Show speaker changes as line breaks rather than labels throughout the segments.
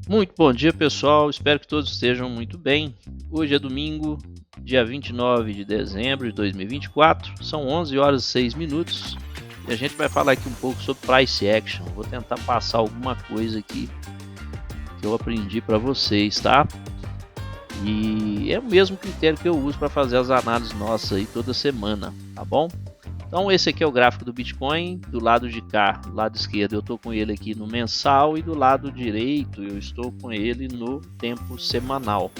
Muito bom dia, pessoal. Espero que todos estejam muito bem. Hoje é domingo, dia 29 de dezembro de 2024. São 11 horas e 6 minutos. E a gente vai falar aqui um pouco sobre Price Action. Vou tentar passar alguma coisa aqui que eu aprendi para vocês, tá? E é o mesmo critério que eu uso para fazer as análises nossas aí toda semana, tá bom? Então esse aqui é o gráfico do Bitcoin. Do lado de cá, do lado esquerdo, eu estou com ele aqui no mensal, e do lado direito eu estou com ele no tempo semanal.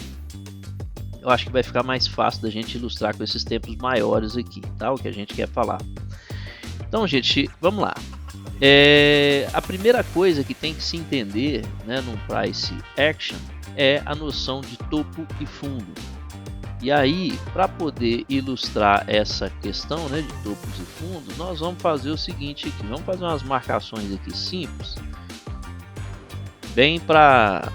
Eu acho que vai ficar mais fácil da gente ilustrar com esses tempos maiores aqui, tá? O que a gente quer falar. Então, gente, vamos lá. A primeira coisa que tem que se entender, né, no Price Action é a noção de topo e fundo. E aí, para poder ilustrar essa questão, né, de topos e fundos, nós vamos fazer o seguinte aqui. Vamos fazer umas marcações aqui simples, bem para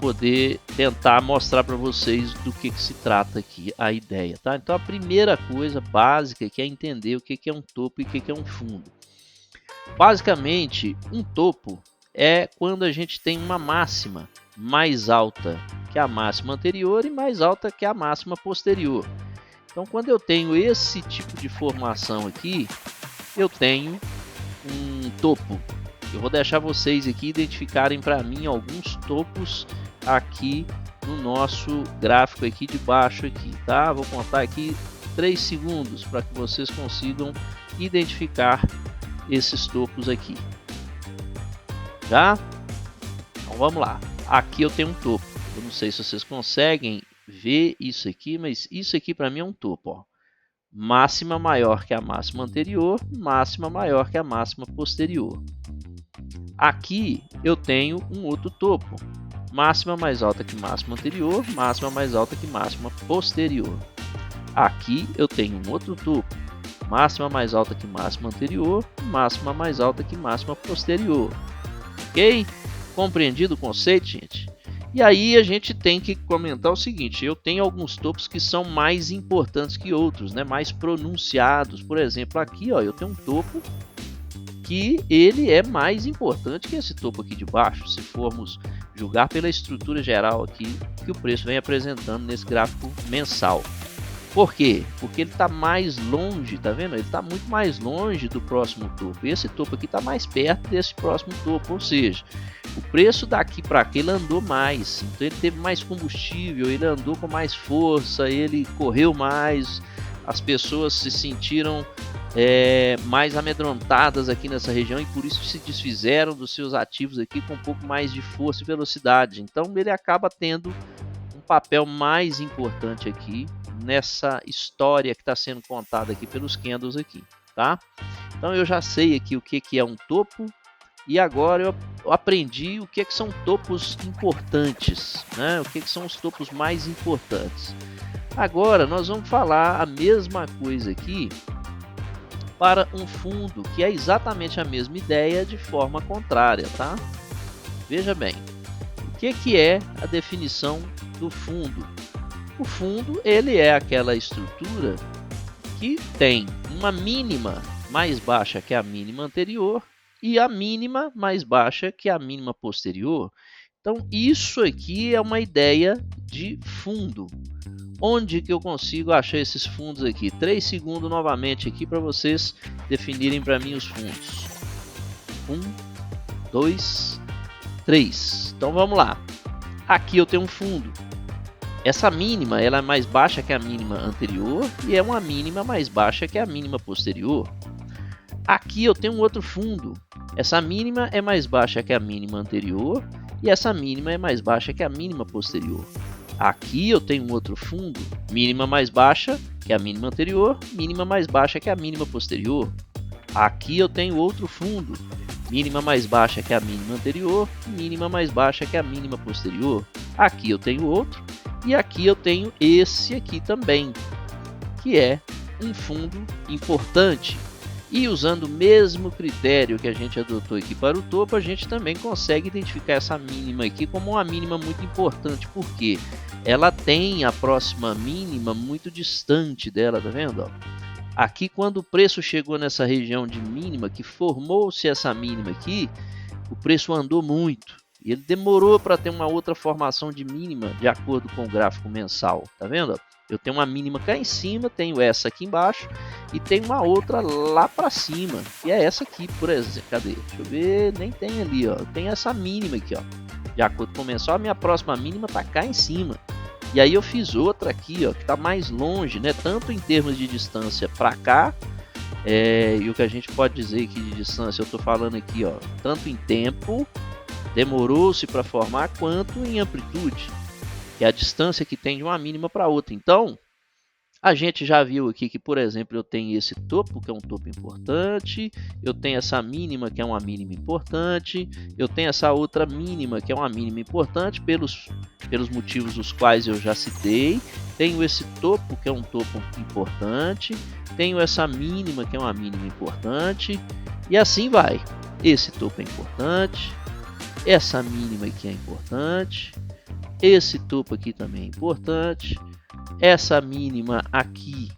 poder tentar mostrar para vocês do que se trata aqui a ideia, tá? Então a primeira coisa básica que é entender o que é um topo e o que é um fundo. Basicamente, um topo é quando a gente tem uma máxima mais alta que a máxima anterior e mais alta que a máxima posterior. Então, quando eu tenho esse tipo de formação aqui, eu tenho um topo. Eu vou deixar vocês aqui identificarem para mim alguns topos aqui no nosso gráfico aqui de baixo aqui, tá? Vou contar aqui 3 segundos para que vocês consigam identificar esses topos aqui. Já? Então vamos lá. Aqui eu tenho um topo. Eu não sei se vocês conseguem ver isso aqui, mas isso aqui para mim é um topo, ó. Máxima maior que a máxima anterior, máxima maior que a máxima posterior. Aqui eu tenho um outro topo. Máxima mais alta que máxima anterior, máxima mais alta que máxima posterior. Aqui eu tenho um outro topo. Máxima mais alta que máxima anterior, máxima mais alta que máxima posterior. Ok? Compreendido o conceito, gente? E aí a gente tem que comentar o seguinte: eu tenho alguns topos que são mais importantes que outros, né? Mais pronunciados. Por exemplo, aqui, ó, eu tenho um topo que ele é mais importante que esse topo aqui de baixo, se formos julgar pela estrutura geral aqui que o preço vem apresentando nesse gráfico mensal. Por quê? Porque ele está mais longe, tá vendo? Ele está muito mais longe do próximo topo. Esse topo aqui está mais perto desse próximo topo, ou seja, o preço daqui para cá ele andou mais. Então ele teve mais combustível, ele andou com mais força, ele correu mais. As pessoas se sentiram mais amedrontadas aqui nessa região e por isso se desfizeram dos seus ativos aqui com um pouco mais de força e velocidade. Então ele acaba tendo um papel mais importante aqui nessa história que está sendo contada aqui pelos candles aqui, tá? Então eu já sei aqui o que é um topo e agora eu aprendi o que são topos importantes, né? O que são os topos mais importantes. Agora nós vamos falar a mesma coisa aqui para um fundo, que é exatamente a mesma ideia de forma contrária, tá? Veja bem, o que é a definição do fundo? O fundo ele é aquela estrutura que tem uma mínima mais baixa que a mínima anterior e a mínima mais baixa que a mínima posterior. Então isso aqui é uma ideia de fundo. Onde que eu consigo achar esses fundos aqui? 3 segundos novamente aqui para vocês definirem para mim os fundos. 1, 2, 3. Então vamos lá. Aqui eu tenho um fundo. Essa mínima ela é mais baixa que a mínima anterior e é uma mínima mais baixa que a mínima posterior. Aqui eu tenho um outro fundo. Essa mínima é mais baixa que a mínima anterior e essa mínima é mais baixa que a mínima posterior. Aqui eu tenho um outro fundo, mínima mais baixa que a mínima anterior, mínima mais baixa que a mínima posterior. Aqui eu tenho outro fundo, mínima mais baixa que a mínima anterior, mínima mais baixa que a mínima posterior. Aqui eu tenho outro e aqui eu tenho esse aqui também, que é um fundo importante. E usando o mesmo critério que a gente adotou aqui para o topo, a gente também consegue identificar essa mínima aqui como uma mínima muito importante, porque ela tem a próxima mínima muito distante dela, tá vendo? Aqui, quando o preço chegou nessa região de mínima, que formou-se essa mínima aqui, o preço andou muito. E ele demorou para ter uma outra formação de mínima de acordo com o gráfico mensal. Tá vendo? Eu tenho uma mínima cá em cima, tenho essa aqui embaixo e tenho uma outra lá para cima, que é essa aqui, por exemplo. Cadê? Deixa eu ver, nem tem ali, ó. Tem essa mínima aqui, ó. De acordo com o mensal, a minha próxima mínima tá cá em cima. E aí eu fiz outra aqui, ó, que tá mais longe, né? Tanto em termos de distância para cá, e o que a gente pode dizer aqui de distância, eu tô falando aqui, ó, tanto em tempo, demorou-se para formar, quanto em amplitude, que é a distância que tem de uma mínima para outra. Então, a gente já viu aqui que, por exemplo, eu tenho esse topo, que é um topo importante, eu tenho essa mínima, que é uma mínima importante, eu tenho essa outra mínima, que é uma mínima importante, pelos motivos os quais eu já citei, tenho esse topo, que é um topo importante, tenho essa mínima, que é uma mínima importante, e assim vai. Esse topo é importante, essa mínima aqui é importante, esse topo aqui também é importante, essa mínima aqui,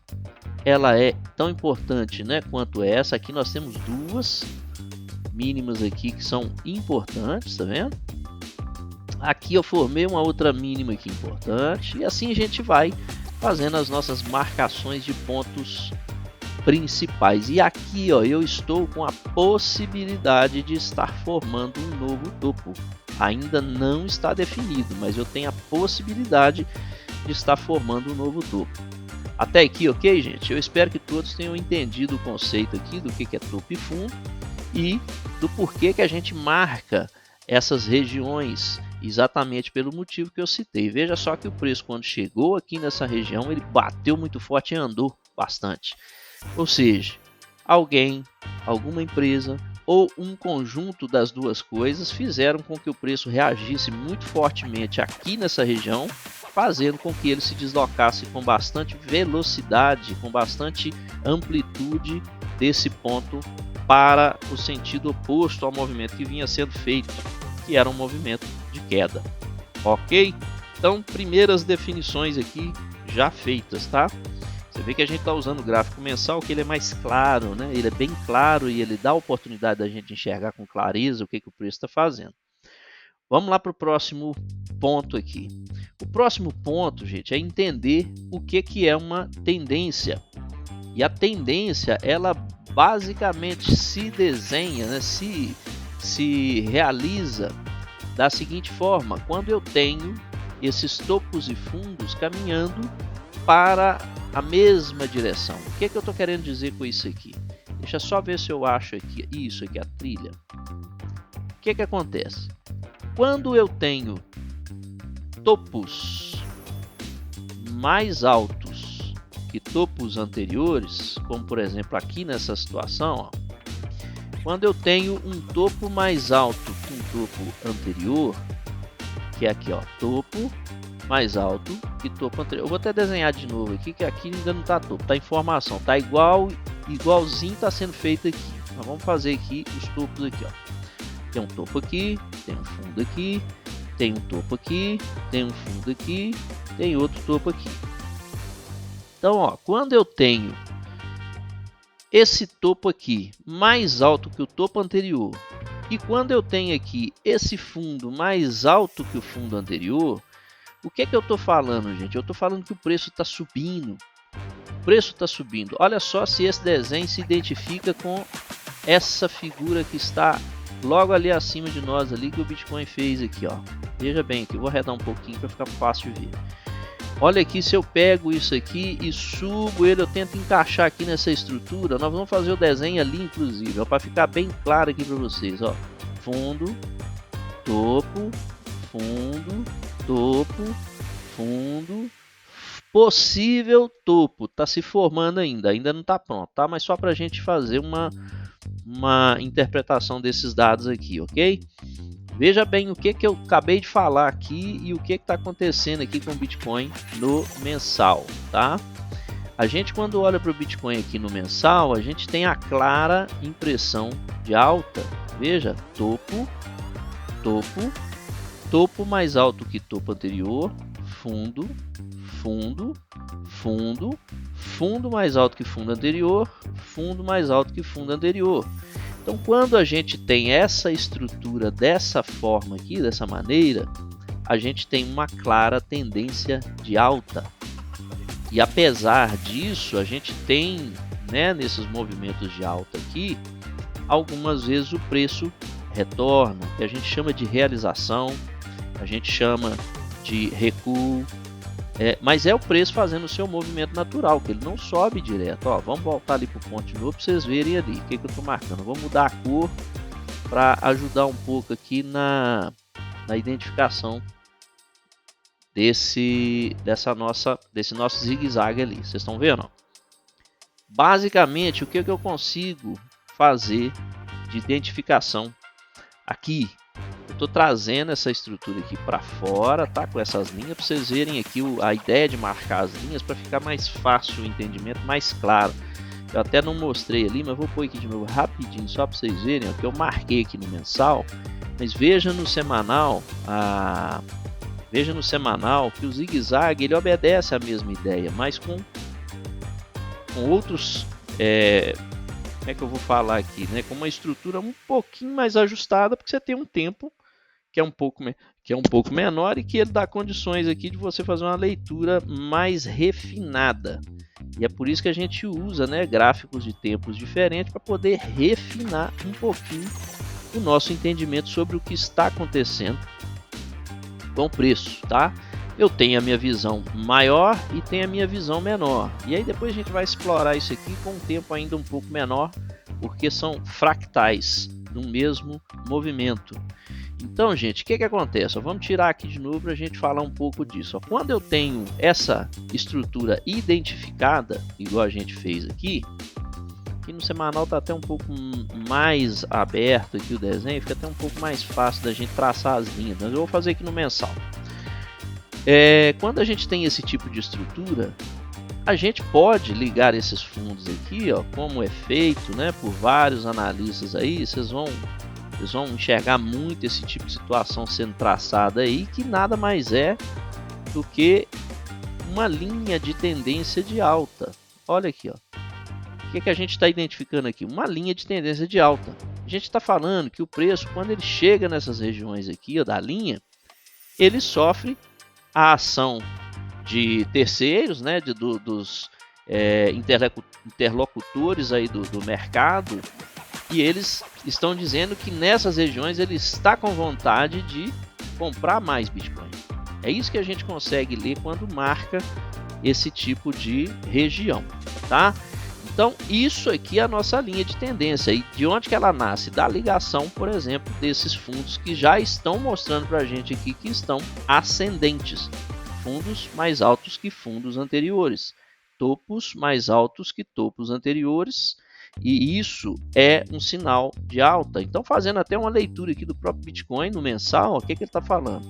ela é tão importante, né, quanto essa. Aqui nós temos duas mínimas aqui que são importantes, tá vendo? Aqui eu formei uma outra mínima aqui importante, e assim a gente vai fazendo as nossas marcações de pontos principais. E aqui, ó, eu estou com a possibilidade de estar formando um novo topo. Ainda não está definido, mas eu tenho a possibilidade de estar formando um novo topo. Até aqui, ok, gente? Eu espero que todos tenham entendido o conceito aqui do que é topo e fundo e do porquê que a gente marca essas regiões, exatamente pelo motivo que eu citei. Veja só que o preço, quando chegou aqui nessa região, ele bateu muito forte e andou bastante. Ou seja, alguém, alguma empresa ou um conjunto das duas coisas fizeram com que o preço reagisse muito fortemente aqui nessa região, fazendo com que ele se deslocasse com bastante velocidade, com bastante amplitude desse ponto para o sentido oposto ao movimento que vinha sendo feito, que era um movimento de queda. Ok? Então, primeiras definições aqui já feitas, tá? Você vê que a gente está usando o gráfico mensal, que ele é mais claro, né? Ele é bem claro e ele dá a oportunidade da gente enxergar com clareza o que o preço está fazendo. Vamos lá para o próximo ponto aqui. O próximo ponto, gente, é entender o que é uma tendência. E a tendência, ela basicamente se desenha, né? se realiza da seguinte forma: quando eu tenho esses topos e fundos caminhando para a mesma direção. O que eu estou querendo dizer com isso aqui? Deixa só ver se eu acho aqui, isso aqui, a trilha. O que acontece? Quando eu tenho topos mais altos que topos anteriores, como por exemplo aqui nessa situação, ó, quando eu tenho um topo mais alto que um topo anterior, que é aqui, ó, topo mais alto que topo anterior. Eu vou até desenhar de novo aqui, que aqui ainda não está topo, está informação, está igualzinho está sendo feito aqui. Mas vamos fazer aqui os topos aqui, ó. Tem um topo aqui, tem um fundo aqui, tem um topo aqui, tem um fundo aqui, tem outro topo aqui. Então, ó, quando eu tenho esse topo aqui mais alto que o topo anterior, e quando eu tenho aqui esse fundo mais alto que o fundo anterior, o que eu estou falando, gente? Eu estou falando que o preço está subindo. O preço está subindo. Olha só se esse desenho se identifica com essa figura que está logo ali acima de nós, ali que o Bitcoin fez aqui, ó. Veja bem aqui, eu vou arredar um pouquinho para ficar fácil de ver. Olha aqui, se eu pego isso aqui e subo ele, eu tento encaixar aqui nessa estrutura. Nós vamos fazer o desenho ali, inclusive, para ficar bem claro aqui para vocês, ó. Fundo, topo, fundo, topo, fundo, possível topo. Tá se formando ainda não está pronto, tá? Mas só para a gente fazer uma interpretação desses dados aqui, ok? Veja bem o que eu acabei de falar aqui e o que está acontecendo aqui com o Bitcoin no mensal, tá? A gente, quando olha para o Bitcoin aqui no mensal, a gente tem a clara impressão de alta. Veja, topo, topo, topo mais alto que topo anterior, fundo, fundo, fundo, fundo mais alto que fundo anterior, fundo mais alto que fundo anterior. Então, quando a gente tem essa estrutura dessa forma aqui, dessa maneira, a gente tem uma clara tendência de alta. E apesar disso, a gente tem, né, nesses movimentos de alta aqui, algumas vezes o preço retorna, que a gente chama de realização, a gente chama de recuo, mas é o preço fazendo o seu movimento natural, que ele não sobe direto. Ó, vamos voltar ali para o ponto de novo para vocês verem ali o que eu estou marcando. Vou mudar a cor para ajudar um pouco aqui na identificação desse nosso zigue-zague ali. Vocês estão vendo? Ó? Basicamente, o que eu consigo fazer de identificação aqui? Eu estou trazendo essa estrutura aqui para fora, tá? Com essas linhas, para vocês verem aqui a ideia de marcar as linhas para ficar mais fácil o entendimento, mais claro. Eu até não mostrei ali, mas vou pôr aqui de novo rapidinho, só para vocês verem, ó, que eu marquei aqui no mensal. Mas veja no semanal, que o zigue-zague ele obedece a mesma ideia, mas com outros, como é que eu vou falar aqui, né? Com uma estrutura um pouquinho mais ajustada, porque você tem um tempo que é um pouco menor e que ele dá condições aqui de você fazer uma leitura mais refinada. E é por isso que a gente usa, né, gráficos de tempos diferentes para poder refinar um pouquinho o nosso entendimento sobre o que está acontecendo com o preço, tá? Eu tenho a minha visão maior e tenho a minha visão menor. E aí depois a gente vai explorar isso aqui com um tempo ainda um pouco menor, porque são fractais no mesmo movimento. Então, gente, o que acontece? Vamos tirar aqui de novo para a gente falar um pouco disso. Quando eu tenho essa estrutura identificada, igual a gente fez aqui no semanal está até um pouco mais aberto aqui o desenho, fica até um pouco mais fácil da gente traçar as linhas, mas eu vou fazer aqui no mensal. Quando a gente tem esse tipo de estrutura, a gente pode ligar esses fundos aqui, ó, como é feito, né, por vários analistas aí. Vocês vão enxergar muito esse tipo de situação sendo traçada aí, que nada mais é do que uma linha de tendência de alta. Olha aqui, ó. O que a gente está identificando aqui? Uma linha de tendência de alta. A gente está falando que o preço, quando ele chega nessas regiões aqui, ó, da linha, ele sofre a ação de terceiros, né, dos interlocutores aí do mercado, e eles estão dizendo que nessas regiões ele está com vontade de comprar mais Bitcoin. É isso que a gente consegue ler quando marca esse tipo de região, tá? Então, isso aqui é a nossa linha de tendência. E de onde que ela nasce? Da ligação, por exemplo, desses fundos que já estão mostrando para a gente aqui que estão ascendentes. Fundos mais altos que fundos anteriores. Topos mais altos que topos anteriores. E isso é um sinal de alta. Então, fazendo até uma leitura aqui do próprio Bitcoin no mensal, o que ele está falando?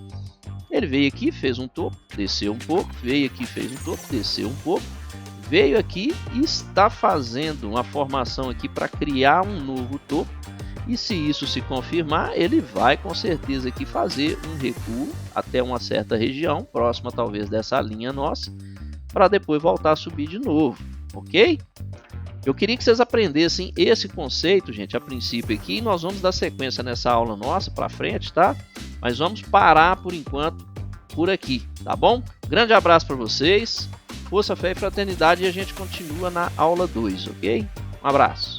Ele veio aqui, fez um topo, desceu um pouco, veio aqui, fez um topo, desceu um pouco, veio aqui e está fazendo uma formação aqui para criar um novo topo. E se isso se confirmar, ele vai com certeza aqui fazer um recuo até uma certa região, próxima talvez dessa linha nossa, para depois voltar a subir de novo, ok? Eu queria que vocês aprendessem esse conceito, gente, a princípio aqui, e nós vamos dar sequência nessa aula nossa para frente, tá? Mas vamos parar por enquanto por aqui, tá bom? Grande abraço para vocês, força, fé e fraternidade, e a gente continua na aula 2, ok? Um abraço.